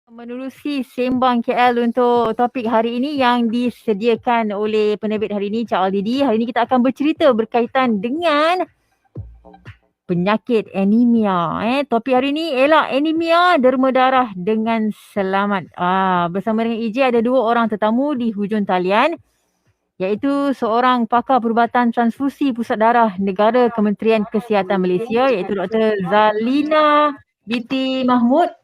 Menerusi Sembang KL untuk topik hari ini yang disediakan oleh penerbit hari ini, Cak Aldidi. Hari ini kita akan bercerita berkaitan dengan penyakit anemia. Topik hari ini ialah anemia derma darah dengan selamat. Bersama dengan EJ ada dua orang tetamu di hujung talian, iaitu seorang pakar perubatan transfusi pusat darah negara Kementerian Kesihatan Malaysia, iaitu Dr. Zalina binti Mahmud.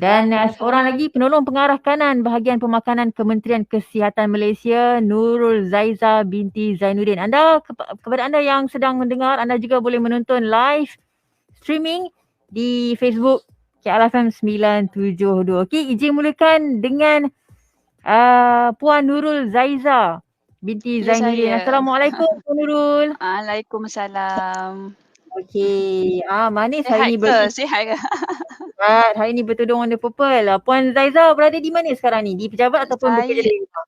Dan seorang lagi penolong pengarah kanan bahagian pemakanan Kementerian Kesihatan Malaysia, Nurul Zaiza binti Zainuddin. Kepada anda yang sedang mendengar, anda juga boleh menonton live streaming di Facebook KLFM 972. Okey, izin mulakan dengan Puan Nurul Zaiza binti Ya, Zainuddin. saya. Assalamualaikum Puan Nurul. Waalaikumsalam. Okey, manis hari Sihat ni ke? Sihat ke? hari ni bertudung warna purple. Puan Zaiza berada di mana sekarang ni? Di pejabat ataupun bekerja Saya, dari rumah?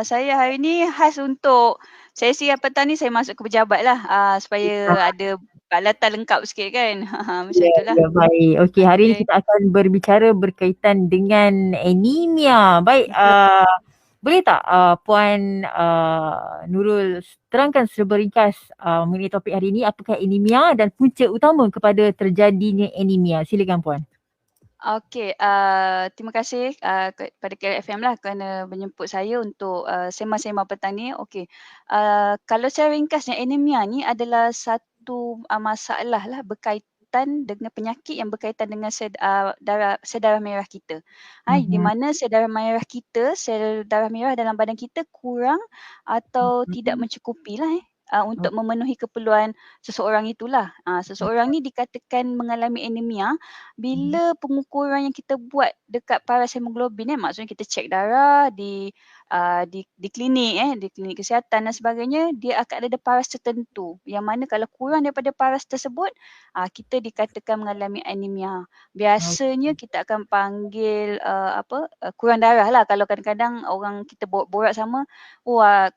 saya hari ni khas untuk sesi petang ni saya masuk ke pejabat lah supaya ada peralatan lengkap sikit kan. Macam itulah. Ya, baik. Okey, hari ni Okay. kita akan berbicara berkaitan dengan anemia. Baik, boleh tak Puan Nurul terangkan secara ringkas mengenai topik hari ini, apakah anemia dan punca utama kepada terjadinya anemia? Silakan Puan. Okey, terima kasih kepada KLFM lah kerana menjemput saya untuk sembang-sembang petang ni. Okey, kalau secara ringkasnya anemia ni adalah satu masalah lah berkaitan dengan penyakit yang berkaitan dengan sel darah merah kita. Di mana sel darah merah kita, sel darah merah dalam badan kita kurang atau tidak mencukupi lah untuk memenuhi keperluan seseorang itulah. Seseorang ni dikatakan mengalami anemia bila pengukuran yang kita buat dekat paras hemoglobin maksudnya kita cek darah di klinik di klinik kesihatan dan sebagainya, dia akan ada paras tertentu yang mana kalau kurang daripada paras tersebut kita dikatakan mengalami anemia. Biasanya kita akan panggil kurang darah lah. Kalau kadang-kadang orang kita borak sama,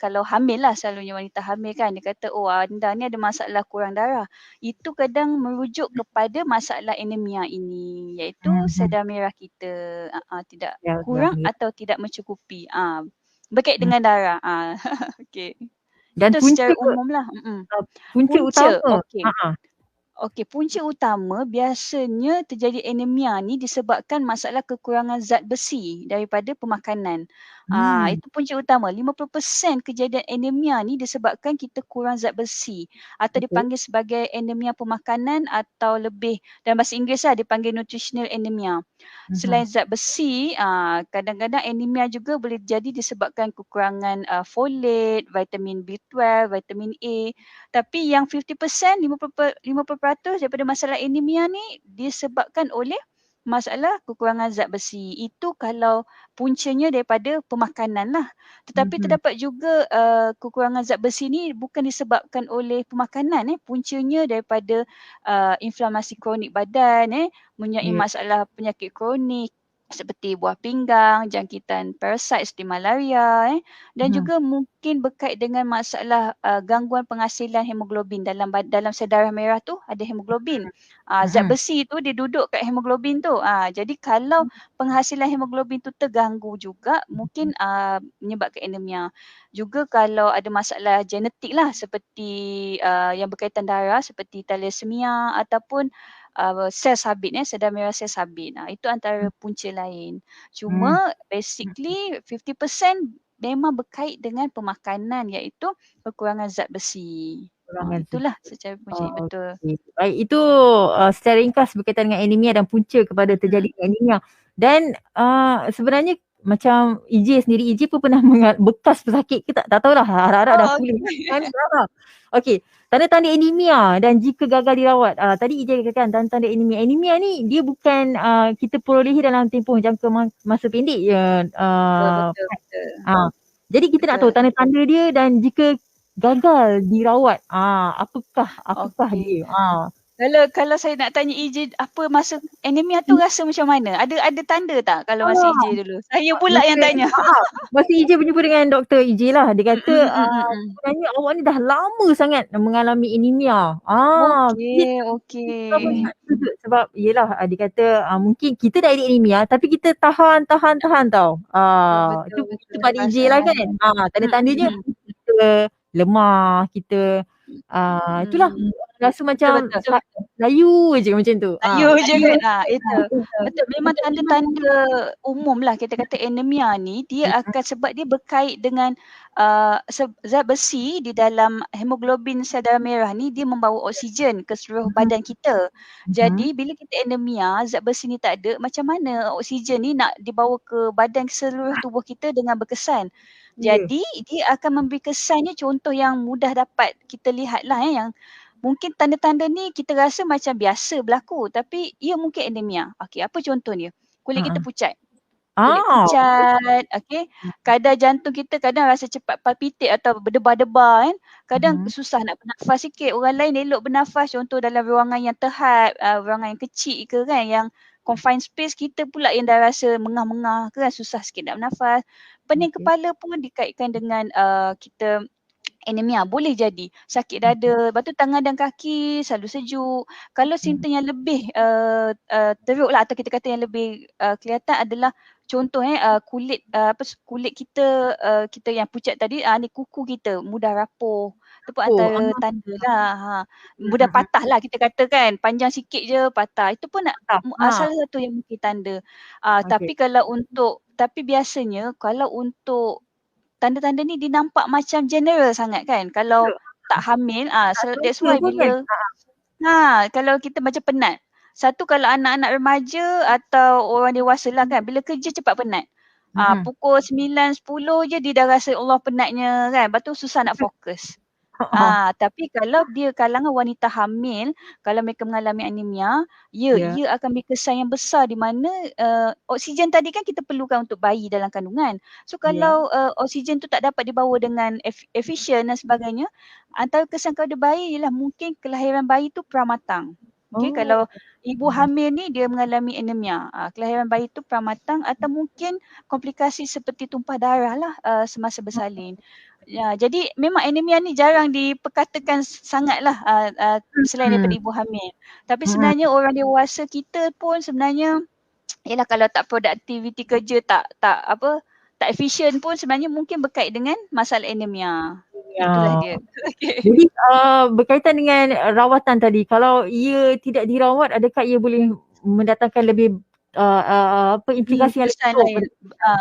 kalau hamil lah, selalunya wanita hamil kan, dia kata anda ni ada masalah kurang darah. Itu kadang merujuk kepada masalah anemia ini, iaitu sel darah merah kita tidak kurang atau tidak mencukupi. Berkait dengan darah. Okey. Dan Itu punca secara umum lah. punca utama. Okey. Okey, punca utama biasanya terjadi anemia ni disebabkan masalah kekurangan zat besi daripada pemakanan. Itu punca utama. 50% kejadian anemia ni disebabkan kita kurang zat besi atau dipanggil sebagai anemia pemakanan atau lebih dalam bahasa Inggeris lah dipanggil nutritional anemia. Selain zat besi, kadang-kadang anemia juga boleh jadi disebabkan kekurangan folate, vitamin B12, vitamin A. Tapi yang 50%, 50% daripada masalah anemia ni disebabkan oleh masalah kekurangan zat besi. Itu kalau puncanya daripada pemakanan lah. Tetapi terdapat juga kekurangan zat besi ni bukan disebabkan oleh pemakanan. Puncanya daripada inflamasi kronik badan, mempunyai masalah penyakit kronik seperti buah pinggang, jangkitan parasit seperti malaria dan juga mungkin berkait dengan masalah gangguan penghasilan hemoglobin dalam sel darah merah tu ada hemoglobin. Zat besi tu dia duduk kat hemoglobin tu. Jadi kalau penghasilan hemoglobin tu terganggu juga mungkin menyebabkan anemia. Juga kalau ada masalah genetik lah seperti yang berkaitan darah seperti thalassemia ataupun sel sabit sel darah merah sel sabit. Itu antara punca lain. Cuma basically 50% memang berkait dengan pemakanan iaitu kekurangan zat besi. Itulah secara punca betul. Baik, itu secara ringkas berkaitan dengan anemia dan punca kepada terjadinya anemia. Dan sebenarnya macam EJ sendiri, EJ pun pernah bekas pesakit ke tak tahulah, harap-harap dah pulih kan. Okey, tanda-tanda anemia dan jika gagal dirawat. Tadi EJ katakan tanda-tanda anemia. Anemia ni dia bukan kita perolehi dalam tempoh jangka masa pendek je. Betul. Jadi kita nak tahu tanda-tanda dia dan jika gagal dirawat, apakah dia? Kalau saya nak tanya EJ apa masa anemia tu rasa macam mana? Ada tanda tak kalau masa Ah, EJ dulu? Saya pula masa yang tanya. masa EJ berjumpa dengan Doktor EJ lah. Dia kata Mm. sebenarnya awak ni dah lama sangat mengalami anemia. Dia Okey, apa okey. tak setuju sebab yelah dia kata mungkin kita dah ada anemia tapi kita tahan tau. Betul, Itu betul pada EJ lah perasaan. kan. Tanda-tandanya Mm. kita lemah, kita itulah Mm. rasa Betul, macam betul. layu je macam tu. Layu je Layu. kan. Itu. Betul memang tanda-tanda umum lah kita kata anemia ni dia akan sebab dia berkait dengan zat besi di dalam hemoglobin sel darah merah ni dia membawa oksigen ke seluruh badan kita. Jadi bila kita anemia, zat besi ni tak ada, macam mana oksigen ni nak dibawa ke badan seluruh tubuh kita dengan berkesan. Ya. Jadi dia akan memberi kesannya contoh yang mudah dapat kita lihat lah yang mungkin tanda-tanda ni kita rasa macam biasa berlaku tapi ia mungkin anemia. Okey, apa contohnya? Kulit kita pucat. Kulit Okey. pucat, okey. Kadar jantung kita kadang rasa cepat palpitate atau berdebar-debar kan. Kadang susah nak bernafas sikit. Orang lain elok bernafas contoh dalam ruangan yang terhad, ruangan yang kecil ke kan yang confined space, kita pula yang dah rasa mengah-mengah ke kan susah sikit nak bernafas. Pening Okey. kepala pun dikaitkan dengan kita anemia boleh jadi sakit dada, lepas tu tangan dan kaki selalu sejuk. Kalau simptom yang lebih teruk lah atau kita kata yang lebih kelihatan adalah contoh kulit kulit kita kita yang pucat tadi ni kuku kita mudah rapuh. Itu pun Oh, antara tanda lah. Mudah patah lah kita kata kan. Panjang sikit je patah. Itu pun salah satu yang mungkin tanda. Okey. Tapi biasanya kalau untuk tanda-tanda ni dia nampak macam general sangat kan. Kalau tak hamil, that's Selesa why pun kan. kalau kita macam penat. Satu kalau anak-anak remaja atau orang dewasa lah kan, bila kerja cepat penat. Pukul 9, 10 je dia dah rasa Allah penatnya kan. Lepas tu susah nak fokus. Tapi kalau dia kalangan wanita hamil, kalau mereka mengalami anemia, Ya. ia akan beri kesan yang besar di mana oksigen tadi kan kita perlukan untuk bayi dalam kandungan. So Ya. kalau oksigen tu tak dapat dibawa dengan efisien dan sebagainya, antara kesan kepada bayi ialah mungkin kelahiran bayi tu pramatang. Okay, Oh. kalau ibu hamil ni dia mengalami anemia, kelahiran bayi tu pramatang atau mungkin komplikasi seperti tumpah darah lah semasa bersalin. Ya, jadi memang anemia ni jarang diperkatakan sangatlah selain daripada ibu hamil. Tapi sebenarnya orang dewasa kita pun sebenarnya ialah kalau tak produktiviti kerja tak efisien pun sebenarnya mungkin berkait dengan masalah anemia. Itulah Ya. dia. Okey. Jadi berkaitan dengan rawatan tadi, kalau ia tidak dirawat, adakah ia boleh mendatangkan lebih implikasi yang lebih Kesan teruk lain. pada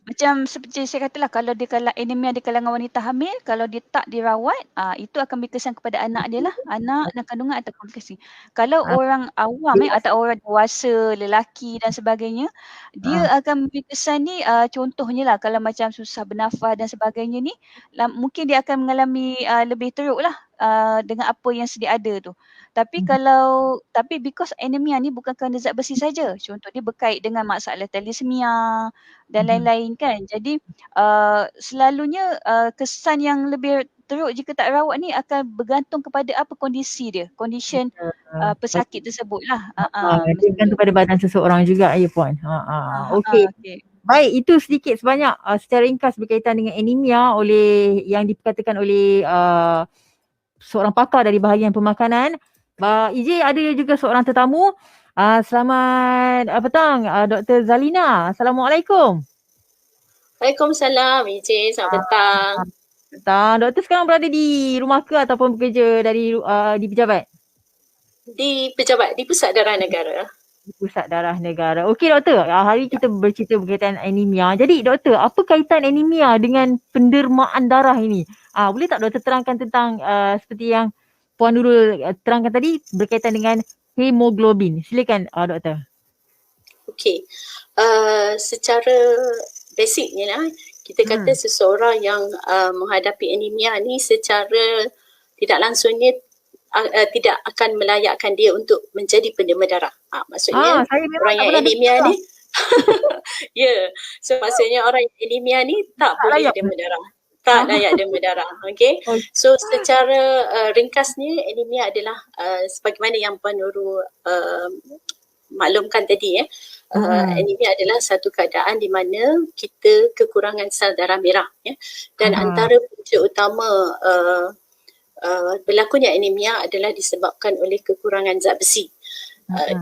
Macam seperti saya katalah kalau dia anemia di kalangan wanita hamil, kalau dia tak dirawat, itu akan berkesan kepada anak dia lah. Anak dan kandungan atau komplikasi. Kalau orang awam dewasa? atau orang dewasa, lelaki dan sebagainya, dia akan memberi kesan ni contohnya lah kalau macam susah bernafas dan sebagainya ni, mungkin dia akan mengalami lebih teruk lah dengan apa yang sedia ada tu. Tapi because anemia ni bukan kerana zat besi saja. Contoh dia berkait dengan masalah thalassemia dan lain-lain kan. Jadi selalunya kesan yang lebih teruk jika tak rawat ni akan bergantung kepada apa kondisi dia. Condition pesakit tersebut lah. Dia bergantung pada badan seseorang juga ya puan. Okey. Okay. Baik, itu sedikit sebanyak secara ringkas berkaitan dengan anemia oleh yang diperkatakan oleh seorang pakar dari bahagian pemakanan. EJ ada juga seorang tetamu. Selamat petang Dr. Zalina. Assalamualaikum. Waalaikumsalam EJ, selamat petang. Petang. Doktor sekarang berada di rumah ke ataupun bekerja di pejabat? Di pejabat, di Pusat Darah Negara. Di Pusat Darah Negara. Okey doktor, hari kita bercerita berkaitan anemia. Jadi doktor, apa kaitan anemia dengan pendermaan darah ini? Boleh tak doktor terangkan tentang seperti yang Puan Nurul terangkan tadi berkaitan dengan hemoglobin. Silakan doktor. Okey. Secara basicnya lah, kita kata seseorang yang menghadapi anemia ni secara tidak langsungnya tidak akan melayakkan dia untuk menjadi penderma darah. Maksudnya orang yang anemia ni so maksudnya orang yang anemia ni tak boleh derma darah. tak layak demam berdarah. Okay. Oh. So secara ringkasnya anemia adalah sebagaimana yang Puan Nurul maklumkan tadi anemia adalah satu keadaan di mana kita kekurangan sel darah merah dan antara punca utama berlakunya anemia adalah disebabkan oleh kekurangan zat besi.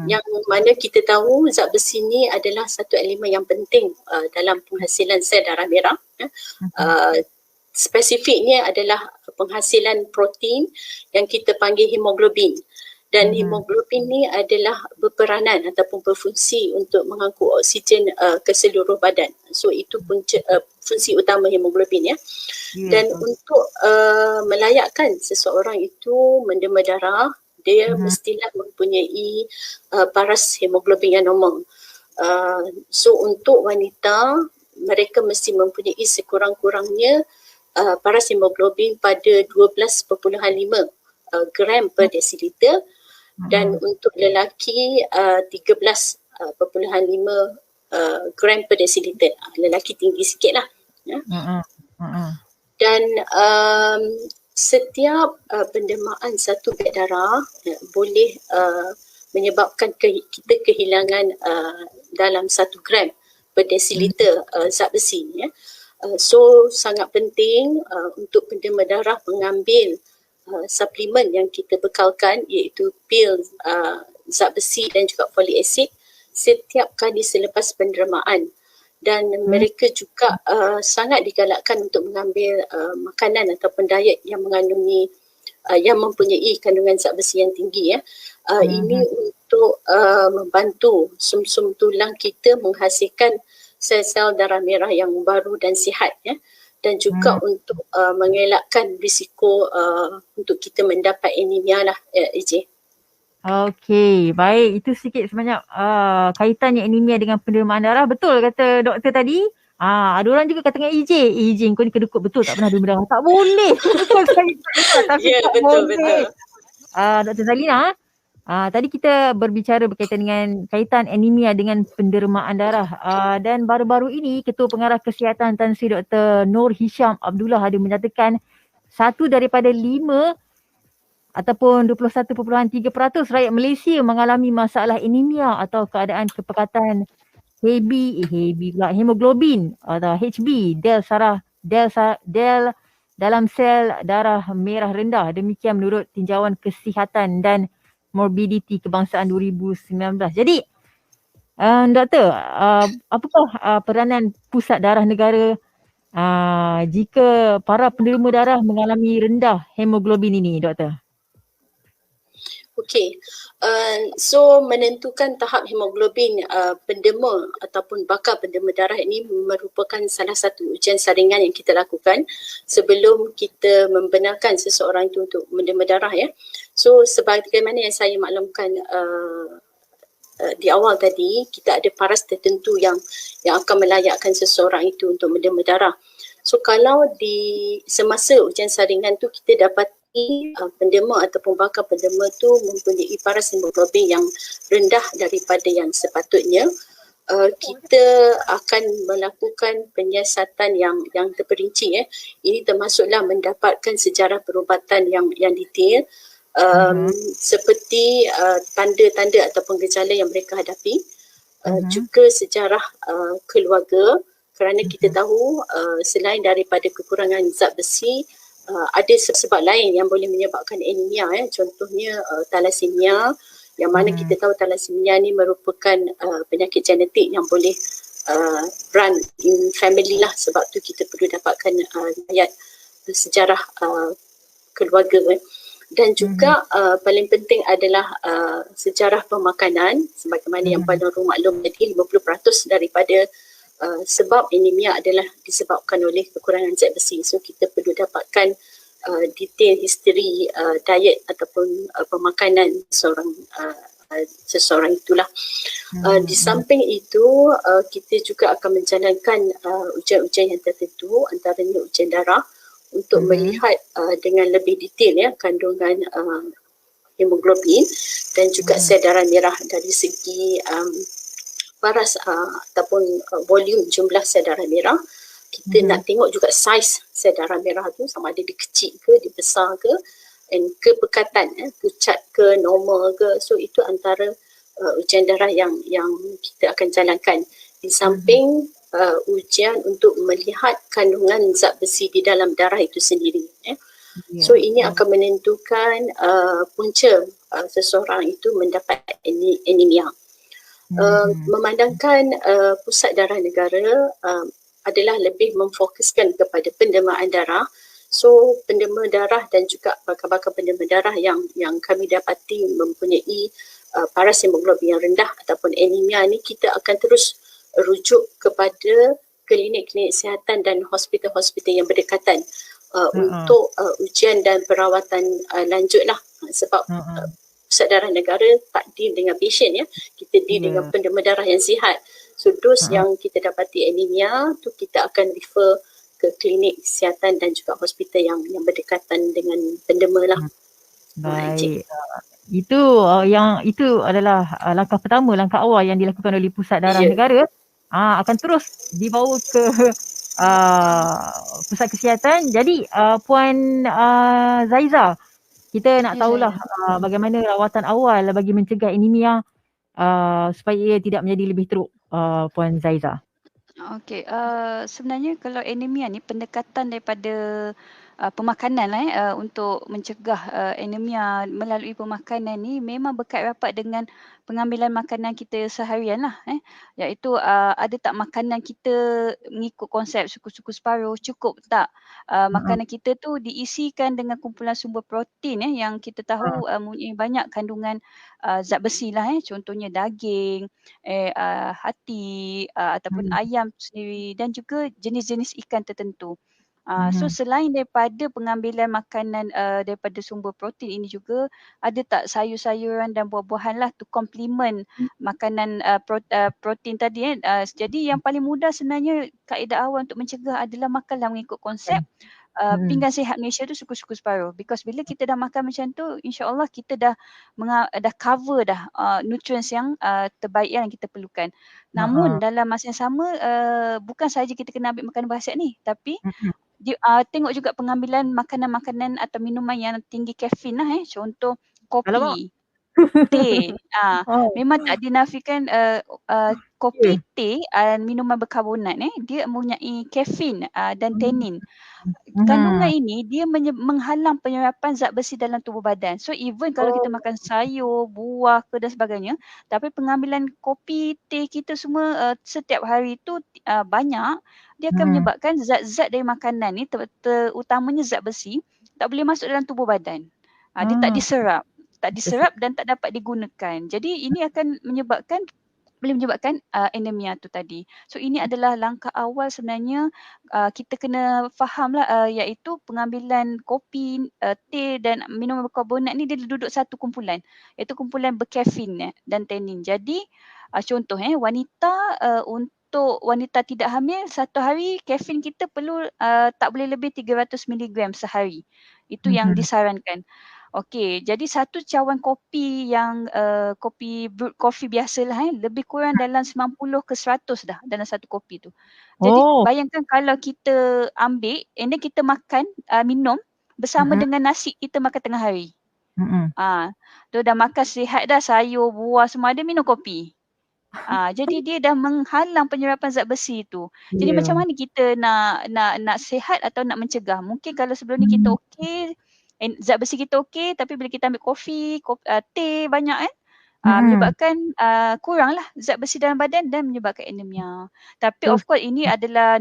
Yang mana kita tahu zat besi ni adalah satu elemen yang penting dalam penghasilan sel darah merah. Spesifiknya adalah penghasilan protein yang kita panggil hemoglobin. Dan hemoglobin ni adalah berperanan ataupun berfungsi untuk mengangkut oksigen ke seluruh badan. So itu punca fungsi utama hemoglobin Dan untuk melayakkan seseorang itu mendema darah, dia mestilah mempunyai paras hemoglobin yang normal. So untuk wanita, mereka mesti mempunyai sekurang-kurangnya paras hemoglobin pada 12.5 gram per desiliter dan untuk lelaki 13.5 gram per desiliter. Lelaki tinggi sikit lah. Dan setiap pendemaan satu beg darah boleh menyebabkan kita kehilangan dalam 1 gram per desiliter zat besi. So sangat penting untuk pendema darah mengambil suplemen yang kita bekalkan, iaitu pil zat besi dan juga folic acid setiap kali selepas pendermaan. Dan mereka juga sangat digalakkan untuk mengambil makanan ataupun diet yang mengandungi yang mempunyai kandungan zat besi yang tinggi. Ini untuk membantu sum-sum tulang kita menghasilkan sel-sel darah merah yang baru dan sihat dan juga untuk mengelakkan risiko untuk kita mendapat anemia lah AJ. Okey, baik. Itu sikit sebanyak kaitannya anemia dengan penerimaan darah. Betul kata doktor tadi. Ada orang juga kata dengan EJ kau ni kedekut betul tak pernah demam darah. Tak boleh. Ya, betul. Dr. Zalina, tadi kita berbicara berkaitan dengan kaitan anemia dengan pendermaan darah dan baru-baru ini Ketua Pengarah Kesihatan Tan Sri Dr. Nur Hisham Abdullah ada menyatakan 1 daripada 5 ataupun 21.3% rakyat Malaysia mengalami masalah anemia atau keadaan kepekatan hemoglobin atau HB del dalam sel darah merah rendah. Demikian menurut tinjauan kesihatan dan morbidity kebangsaan 2019. Jadi doktor, apakah peranan pusat darah negara jika para penerima darah mengalami rendah hemoglobin ini, doktor? Okey, so menentukan tahap hemoglobin pendema ataupun bakal pendema darah ini merupakan salah satu ujian saringan yang kita lakukan sebelum kita membenarkan seseorang itu untuk mendema darah So sebagaimana yang saya maklumkan di awal tadi, kita ada paras tertentu yang akan melayakkan seseorang itu untuk mendema darah. So kalau di semasa ujian saringan tu kita dapat pendema ataupun bakal pendema tu mempunyai paras hemoglobin yang rendah daripada yang sepatutnya, kita akan melakukan penyiasatan yang terperinci. Ini termasuklah mendapatkan sejarah perubatan yang detail, seperti tanda-tanda ataupun gejala yang mereka hadapi, juga sejarah keluarga, kerana kita tahu selain daripada kekurangan zat besi, ada sebab lain yang boleh menyebabkan anemia. Contohnya thalassemia, yang mana kita tahu thalassemia ni merupakan penyakit genetik yang boleh run in family lah. Sebab tu kita perlu dapatkan ayat sejarah keluarga. Dan juga paling penting adalah sejarah pemakanan, sebagaimana yang Puan Nurul maklum tadi, 50% daripada sebab anemia adalah disebabkan oleh kekurangan zat besi. So kita perlu dapatkan detail history diet ataupun pemakanan seseorang itulah. Di samping itu kita juga akan menjalankan ujian-ujian yang tertentu, antaranya ujian darah untuk melihat dengan lebih detail kandungan hemoglobin dan juga sel darah merah dari segi paras ataupun volume jumlah sel darah merah Kita nak tengok juga saiz sel darah merah tu sama ada dia kecil ke, dia besar ke, dan kepekatan, pucat ke, normal ke. So itu antara ujian darah yang kita akan jalankan. Di samping ujian untuk melihat kandungan zat besi di dalam darah itu sendiri. So ini akan menentukan punca seseorang itu mendapat anemia. Memandangkan Pusat Darah Negara adalah lebih memfokuskan kepada pendermaan darah. So pendema darah dan juga bakal-bakal pendema darah yang kami dapati mempunyai paras hemoglobin yang rendah ataupun anemia ni, kita akan terus rujuk kepada klinik-klinik kesihatan dan hospital-hospital yang berdekatan untuk ujian dan perawatan lanjut lah. Sebab Pusat Darah Negara tak deal dengan patient ya, kita deal dengan pendema darah yang sihat. So dos yang kita dapati anemia tu kita akan refer ke klinik kesihatan dan juga hospital yang berdekatan dengan pendema lah. Baik. Itu adalah langkah pertama, langkah awal yang dilakukan oleh Pusat Darah Negara. Akan terus dibawa ke pusat kesihatan. Jadi Puan Zaiza, kita nak tahulah bagaimana rawatan awal bagi mencegah anemia supaya ia tidak menjadi lebih teruk, Puan Zaiza. Okey, sebenarnya kalau anemia ni pendekatan daripada pemakanan untuk mencegah anemia melalui pemakanan ni memang berkait rapat dengan pengambilan makanan kita seharian lah. Iaitu ada tak makanan kita mengikut konsep suku-suku separuh, cukup tak makanan kita tu diisikan dengan kumpulan sumber protein yang kita tahu mempunyai banyak kandungan zat besi lah. Contohnya daging, hati ataupun ayam sendiri dan juga jenis-jenis ikan tertentu. So selain daripada pengambilan makanan daripada sumber protein ini juga ada tak sayur-sayuran dan buah-buahan lah to complement makanan protein tadi. Jadi yang paling mudah sebenarnya kaedah awal untuk mencegah adalah makanlah mengikut konsep pinggan sihat Malaysia tu suku-suku separuh. Because bila kita dah makan macam tu, insya-Allah kita dah cover dah nutrients yang terbaik yang kita perlukan. Namun dalam masa yang sama bukan sahaja kita kena ambil makanan berkhasiat ni, tapi tengok juga pengambilan makanan-makanan atau minuman yang tinggi kafein lah. Contoh kopi, teh. Memang tak dinafikan kopi, teh, minuman berkarbonat dia mempunyai kafein dan tannin. Kandungan ini dia menghalang penyerapan zat besi dalam tubuh badan. So even kalau kita makan sayur, buah ke dan sebagainya, tapi pengambilan kopi, teh kita semua setiap hari tu banyak, dia akan menyebabkan zat-zat dari makanan ni terutamanya zat besi tak boleh masuk dalam tubuh badan. Dia tak diserap dan tak dapat digunakan. Jadi ini akan boleh menyebabkan anemia tu tadi. So ini adalah langkah awal sebenarnya kita kena fahamlah iaitu pengambilan kopi, teh dan minuman berkarbonat ni dia duduk satu kumpulan, iaitu kumpulan berkafein dan tannin. Jadi contoh wanita untuk wanita tidak hamil satu hari kafein kita perlu tak boleh lebih 300 mg sehari. Itu yang disarankan. Okey, jadi satu cawan kopi yang kopi brewed coffee biasalah lebih kurang dalam 90 ke 100 dah dalam satu kopi tu. Jadi bayangkan kalau kita ambil and then kita makan minum bersama dengan nasi kita makan tengah hari. Tu dah makan sihat dah, sayur, buah semua ada, minum kopi. Jadi dia dah menghalang penyerapan zat besi tu. Jadi macam mana kita nak sihat atau nak mencegah? Mungkin kalau sebelum ni kita okey, zat besi kita okey, tapi bila kita ambil kopi, teh banyak menyebabkan kuranglah zat besi dalam badan dan menyebabkan anemia. Tapi of course ini adalah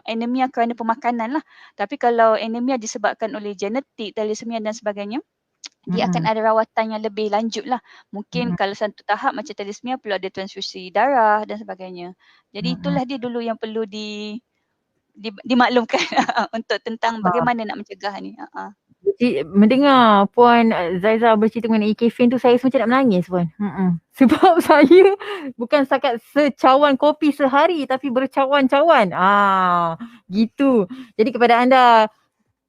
anemia kerana pemakanan lah. Tapi kalau anemia disebabkan oleh genetik, thalassemia dan sebagainya, dia akan ada rawatan yang lebih lanjut lah. Mungkin kalau satu tahap macam thalassemia perlu ada transfusi darah dan sebagainya. Jadi itulah dia dulu yang perlu dimaklumkan untuk tentang bagaimana nak mencegah ni. Jadi mendengar Puan Zaiza bercerita mengenai kafein tu, saya macam nak menangis Puan. Sebab saya bukan setakat secawan kopi sehari tapi bercawan-cawan. Gitu. Jadi kepada anda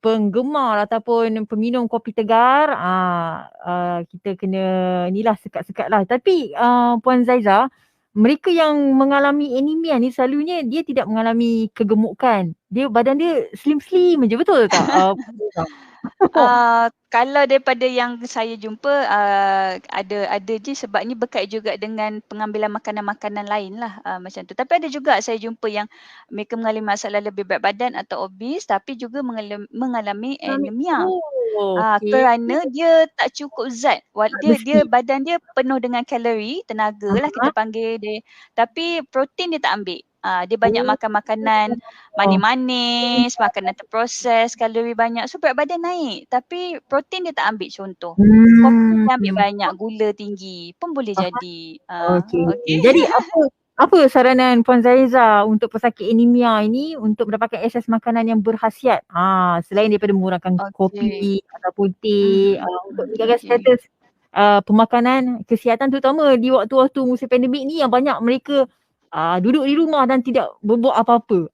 penggemar ataupun peminum kopi tegar, kita kena inilah sekat-sekat lah. Tapi Puan Zaiza, mereka yang mengalami anemia ni selalunya dia tidak mengalami kegemukan. Badan dia slim-slim je, betul tak? Kalau daripada yang saya jumpa ada je sebab ni berkait juga dengan pengambilan makanan-makanan lain lah macam tu. Tapi ada juga saya jumpa yang mereka mengalami masalah lebih berat badan atau obes tapi juga mengalami anemia. Okey. Kerana dia tak cukup zat. Dia Besi. badan dia penuh dengan kalori, tenaga lah kita panggil dia. Tapi protein dia tak ambil. Dia banyak makan makanan manis-manis, makanan terproses, kalori banyak. So berat badan naik. Tapi protein dia tak ambil contoh. Kopi dia ambil banyak, gula tinggi pun boleh jadi. Okey. Jadi apa saranan Puan Zaiza untuk pesakit anemia ini untuk mendapatkan akses makanan yang berkhasiat? Selain daripada mengurangkan kopi ataupun teh untuk menjaga status pemakanan kesihatan terutama di waktu-waktu musim pandemik ni yang banyak mereka duduk di rumah dan tidak berbuat apa-apa.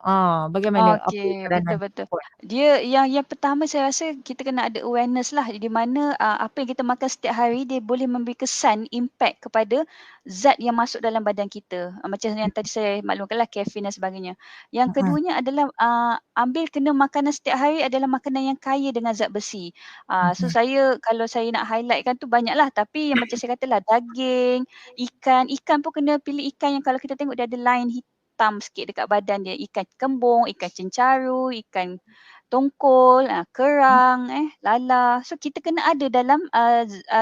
Bagaimana? Okey, Apa saranan? betul-betul. Dia yang pertama saya rasa kita kena ada awareness lah di mana apa yang kita makan setiap hari dia boleh memberi kesan, impact kepada zat yang masuk dalam badan kita. Macam yang tadi saya maklumkanlah kafein dan sebagainya. Yang keduanya adalah ambil kena makanan setiap hari adalah makanan yang kaya dengan zat besi. So kalau saya nak highlightkan tu banyaklah tapi yang macam saya katalah daging, ikan pun kena pilih ikan yang kalau kita tengok dia ada line hitam sikit dekat badan dia. Ikan kembung, ikan cencaru, ikan tongkol, kerang, lala. So kita kena ada dalam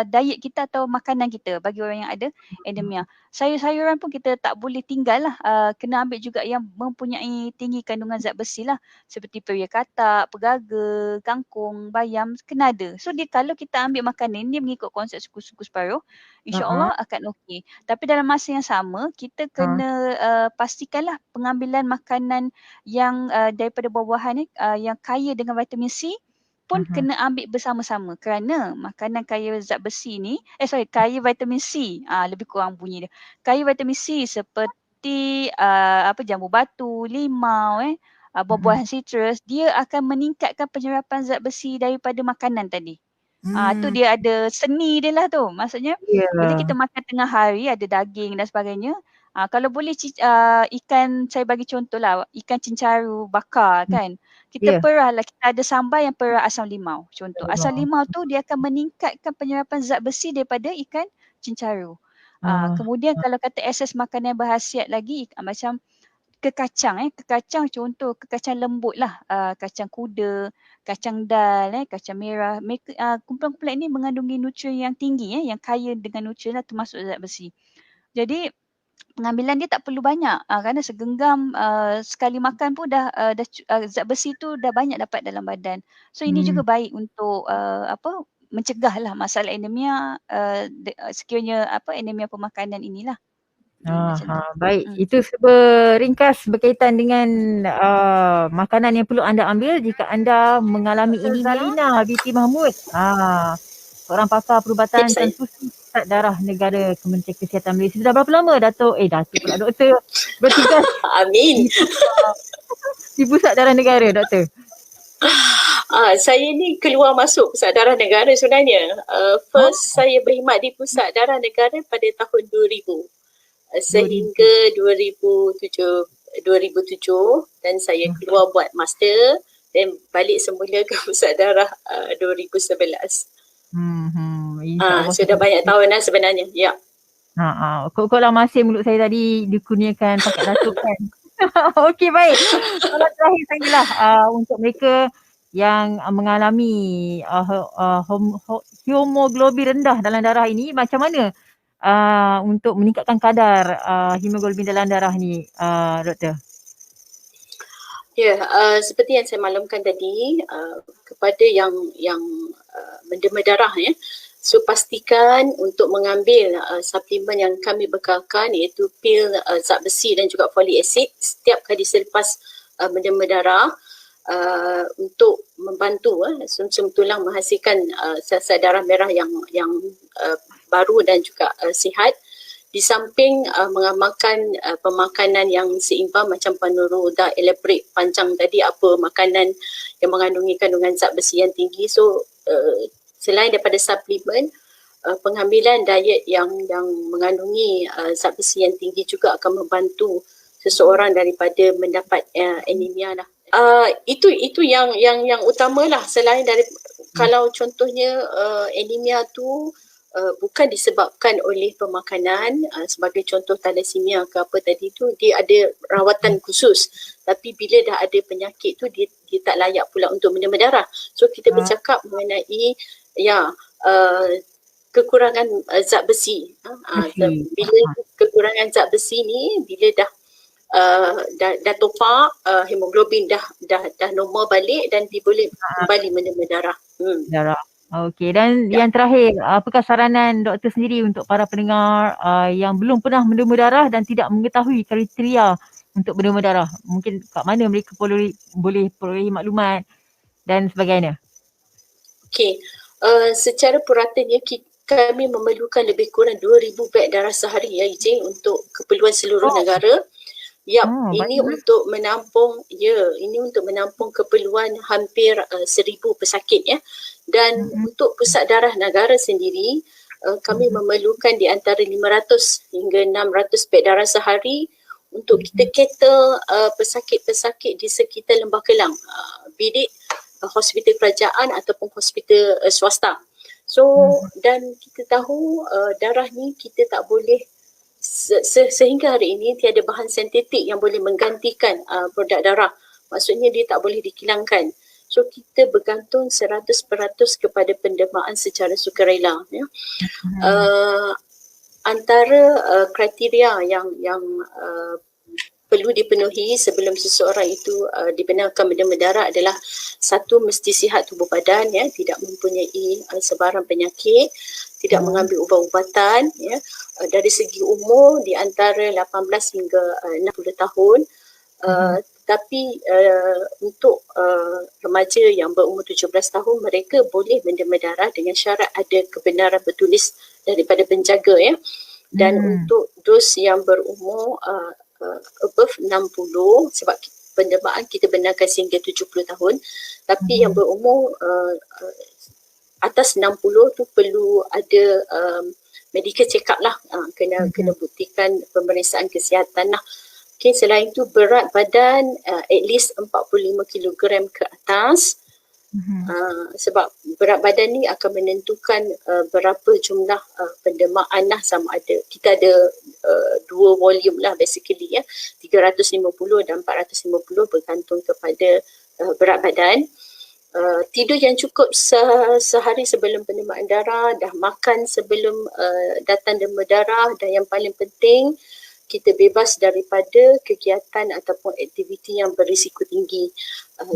diet kita atau makanan kita bagi orang yang ada anemia. Sayur-sayuran pun kita tak boleh tinggal lah. Kena ambil juga yang mempunyai tinggi kandungan zat besi lah. Seperti peria katak, pegaga, kangkung, bayam, kena ada. So kalau kita ambil makanan dia mengikut konsep suku-suku separuh, insyaAllah akan okey. Tapi dalam masa yang sama, kita kena pastikanlah pengambilan makanan yang daripada buah-buahan ni yang kaya dengan vitamin C pun kena ambil bersama-sama kerana makanan kaya zat besi ni, kaya vitamin C, lebih kurang bunyi dia. Kaya vitamin C seperti jambu batu, limau, buah-buahan citrus, dia akan meningkatkan penyerapan zat besi daripada makanan tadi. Tu dia ada seni dia lah tu. Maksudnya bila kita makan tengah hari ada daging dan sebagainya, kalau boleh ikan, saya bagi contoh lah, ikan cencaru bakar kan. Kita perah lah, kita ada sambal yang perah asam limau contoh. Asam limau tu dia akan meningkatkan penyerapan zat besi daripada ikan cencaru. Kemudian kalau kata akses makanan yang berkhasiat lagi macam kekacang contoh kekacang lembut lah, kacang kuda, kacang dal, kacang merah. Kumpulan-kumpulan ini mengandungi nutrien yang tinggi yang kaya dengan nutrien lah termasuk zat besi. Jadi pengambilan dia tak perlu banyak kerana segenggam sekali makan pun dah zat besi tu dah banyak dapat dalam badan. So ini juga baik untuk mencegah lah masalah anemia sekiranya anemia pemakanan inilah. Baik, itu ringkas berkaitan dengan makanan yang perlu anda ambil jika anda mengalami anemia. Zalina binti Mahmud, seorang pakar perubatan transfusi pusat darah negara Kementerian Kesihatan Malaysia. Sudah berapa lama Datuk pula doktor bertugas Amin. di pusat darah negara, doktor? Saya ni keluar masuk pusat darah negara sebenarnya. First saya berkhidmat di pusat darah negara pada tahun 2000. Sehingga 2007 dan saya keluar buat master dan balik semula ke pusat darah 2011. Sudah banyak tahun dah sebenarnya. Ya. Kok lah masih mulut saya tadi dikurniakan pakai datuk kan. Okey, baik. Soalan terakhir saya lah untuk mereka yang mengalami hemoglobin rendah dalam darah ini, macam mana untuk meningkatkan kadar hemoglobin dalam darah ni, doktor? Seperti yang saya maklumkan tadi, kepada yang mendema darah so pastikan untuk mengambil suplemen yang kami bekalkan iaitu pil zat besi dan juga folic acid setiap kali selepas mendema darah untuk membantu sumsum tulang menghasilkan sel-sel darah merah yang baru dan juga sihat. Di samping mengamalkan pemakanan yang seimbang macam Panuru dah elaborate panjang tadi apa makanan yang mengandungi kandungan zat besi yang tinggi. So selain daripada suplemen, pengambilan diet yang mengandungi zat besi yang tinggi juga akan membantu seseorang daripada mendapat anemia lah. Itu yang utamalah. Selain dari kalau contohnya anemia tu bukan disebabkan oleh pemakanan, sebagai contoh thalassemia ke apa tadi tu, dia ada rawatan khusus. Tapi bila dah ada penyakit tu, dia tak layak pula untuk minum darah. So kita bercakap mengenai kekurangan zat besi. Bila kekurangan zat besi ni, bila dah topak, hemoglobin dah normal balik dan dia boleh kembali minum darah. Darah. Okey, dan yang terakhir, apakah saranan doktor sendiri untuk para pendengar yang belum pernah menderma darah dan tidak mengetahui kriteria untuk menderma darah? Mungkin kat mana mereka boleh peroleh maklumat dan sebagainya? Okey, secara puratanya kami memerlukan lebih kurang 2,000 beg darah sehari ya Ijin, untuk keperluan seluruh negara. Ini untuk menampung keperluan hampir 1,000 pesakit ya. Dan untuk pusat darah negara sendiri, kami memerlukan di antara 500 hingga 600 beg darah sehari untuk kita cater pesakit-pesakit di sekitar Lembah Kelang, bilik hospital kerajaan ataupun hospital swasta. So dan kita tahu darah ni kita tak boleh sehingga hari ini tiada bahan sintetik yang boleh menggantikan produk darah. Maksudnya dia tak boleh dikilangkan. So kita bergantung 100% kepada pendermaan secara sukarela ya. Antara kriteria yang perlu dipenuhi sebelum seseorang itu dibenarkan menderma darah adalah, satu, mesti sihat tubuh badan ya, tidak mempunyai sebarang penyakit, tidak mengambil ubat-ubatan ya. Dari segi umur di antara 18 hingga 60 tahun. Tetapi untuk remaja yang berumur 17 tahun, mereka boleh menderma darah dengan syarat ada kebenaran bertulis daripada penjaga ya. Dan untuk dos yang berumur above 60, sebab pendermaan kita benarkan sehingga 70 tahun, tapi yang berumur atas 60 tu perlu ada medical check up lah, kena buktikan pemeriksaan kesihatan lah. Okay, selain tu berat badan at least 45 kg ke atas. Sebab berat badan ni akan menentukan berapa jumlah pendermaan lah, sama ada kita ada dua volume lah basically ya, 350 dan 450 bergantung kepada berat badan. Tidur yang cukup sehari sebelum pendermaan darah, dah makan sebelum datang derma darah, dan yang paling penting kita bebas daripada kegiatan ataupun aktiviti yang berisiko tinggi.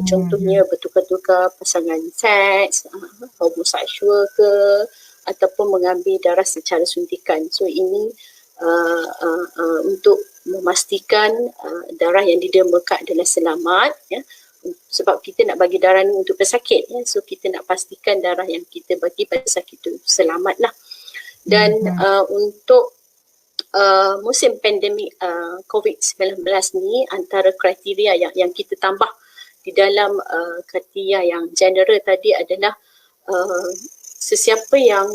Contohnya bertukar-tukar pasangan seks, homoseksual ke, ataupun mengambil darah secara suntikan. So ini untuk memastikan darah yang didermakan adalah selamat ya. Sebab kita nak bagi darah ni untuk pesakit ya. So kita nak pastikan darah yang kita bagi pada pesakit itu selamat lah. Dan untuk musim pandemik COVID-19 ni, antara kriteria yang kita tambah di dalam kriteria yang general tadi adalah sesiapa yang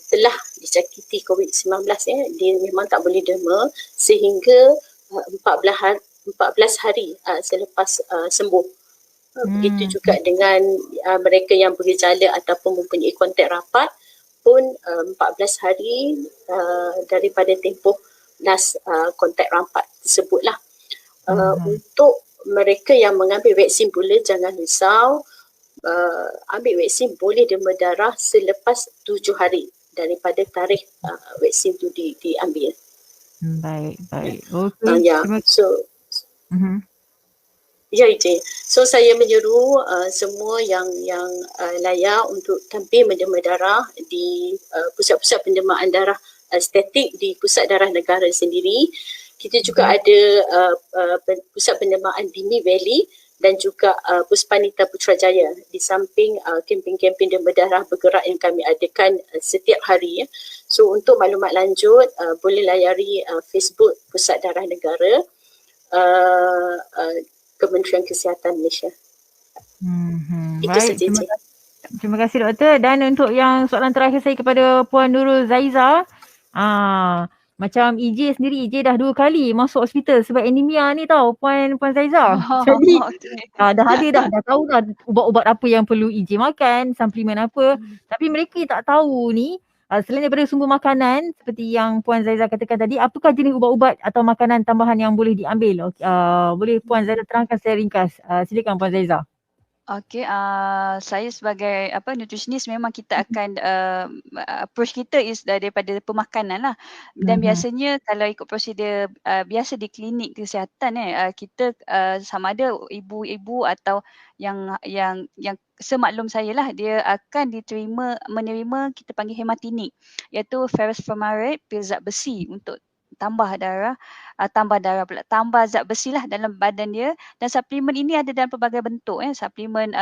telah dijangkiti COVID-19 ya, dia memang tak boleh derma sehingga 14 hari selepas sembuh. Begitu juga dengan mereka yang bergejala ataupun mempunyai kontak rapat pun 14 hari daripada tempoh last kontak rapat tersebutlah. Untuk mereka yang mengambil vaksin pula, jangan risau, ambil vaksin boleh derma darah selepas 7 hari daripada tarikh vaksin tu diambil. Baik. Okey. Ya Ijin. So saya menyeru semua yang layak untuk tampil menderma darah di pusat-pusat pendermaan darah statik di Pusat Darah Negara sendiri. Kita juga ada pusat pendermaan Bini Valley dan juga Puspanita Putrajaya, di samping kempen-kempen derma darah bergerak yang kami adakan setiap hari ya. So untuk maklumat lanjut boleh layari Facebook Pusat Darah Negara, Kementerian Kesihatan Malaysia. Itu saja. Terima kasih doktor. Dan untuk yang soalan terakhir saya kepada Puan Nurul Zaiza. Macam EJ sendiri, EJ dah 2 kali masuk hospital sebab anemia ni tau Puan Zaiza. Jadi Okay. dah ada dah tahu dah ubat-ubat apa yang perlu EJ makan, suplemen apa. Tapi mereka tak tahu ni, selain daripada sumber makanan seperti yang Puan Zaiza katakan tadi, apakah jenis ubat-ubat atau makanan tambahan yang boleh diambil? Boleh Puan Zaiza terangkan secara ringkas. Silakan Puan Zaiza. Okey, saya sebagai nutritionist memang kita akan approach kita is daripada pemakanan lah. Dan biasanya kalau ikut prosedur biasa di klinik kesihatan kita sama ada ibu-ibu atau yang semaklum saya lah, dia akan menerima kita panggil hematinik, iaitu ferrous fumarate pil zat besi untuk tambah zat besi lah dalam badan dia. Dan suplemen ini ada dalam pelbagai bentuk suplemen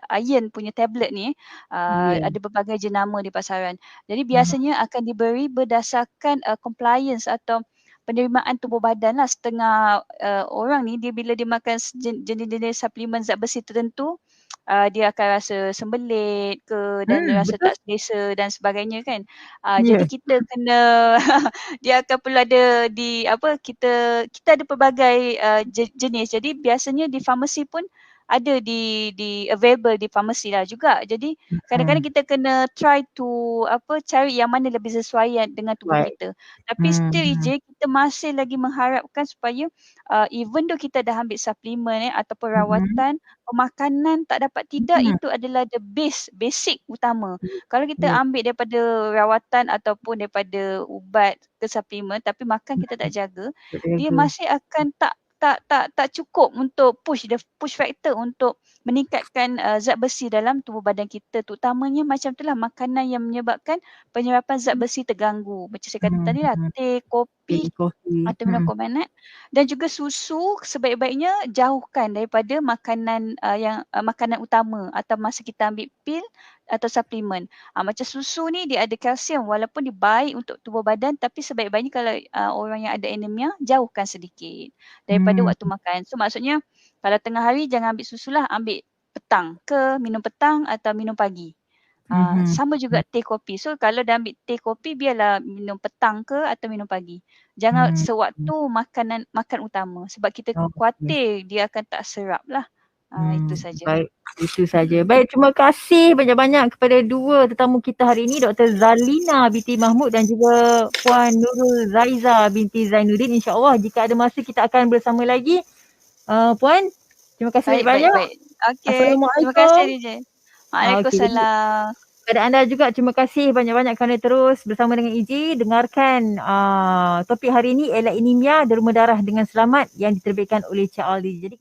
iron punya tablet ni ada berbagai jenama di pasaran. Jadi biasanya akan diberi berdasarkan compliance atau penerimaan tubuh badan lah. Setengah orang ni bila dia makan jenis-jenis suplemen zat besi tertentu, dia akan rasa sembelit ke dan rasa Betul. tak selesa dan sebagainya kan. Jadi kita kena dia akan perlu ada kita ada pelbagai jenis. Jadi biasanya di farmasi pun ada di available di farmasi lah juga. Jadi kadang-kadang kita kena try to cari yang mana lebih sesuai dengan tubuh kita. Tapi still EJ, kita masih lagi mengharapkan supaya even though kita dah ambil suplemen ataupun rawatan, pemakanan tak dapat tidak itu adalah the basic utama. Kalau kita ambil daripada rawatan ataupun daripada ubat ke suplemen tapi makan kita tak jaga, dia masih akan tak cukup untuk push factor untuk meningkatkan zat besi dalam tubuh badan kita, terutamanya macam itulah makanan yang menyebabkan penyerapan zat besi terganggu. Macam saya kata tadi lah, teh, kopi atau minum kombinat dan juga susu sebaik-baiknya jauhkan daripada makanan makanan utama atau masa kita ambil pil atau suplemen. Macam susu ni dia ada kalsium walaupun dia baik untuk tubuh badan, tapi sebaik-baiknya kalau orang yang ada anemia jauhkan sedikit daripada waktu makan. So maksudnya kalau tengah hari jangan ambil susu lah, ambil petang ke minum petang atau minum pagi. Sama juga teh kopi. So kalau dah ambil teh kopi biarlah minum petang ke atau minum pagi. Jangan sewaktu makan utama sebab kita khawatir dia akan tak serap lah. Itu saja. Baik, itu saja. Baik, terima kasih banyak-banyak kepada dua tetamu kita hari ini, Dr. Zalina binti Mahmud dan juga Puan Nurul Zaiza binti Zainuddin. InsyaAllah jika ada masa kita akan bersama lagi. Puan, terima kasih banyak-banyak. Baik. Okay. Assalamualaikum. Terima kasih DJ. Waalaikumsalam. Kepada anda juga terima kasih banyak-banyak kerana terus bersama dengan EJ dengarkan topik hari ini ialah anemia derma darah dengan selamat yang diterbitkan oleh Cik Aldi. Jadi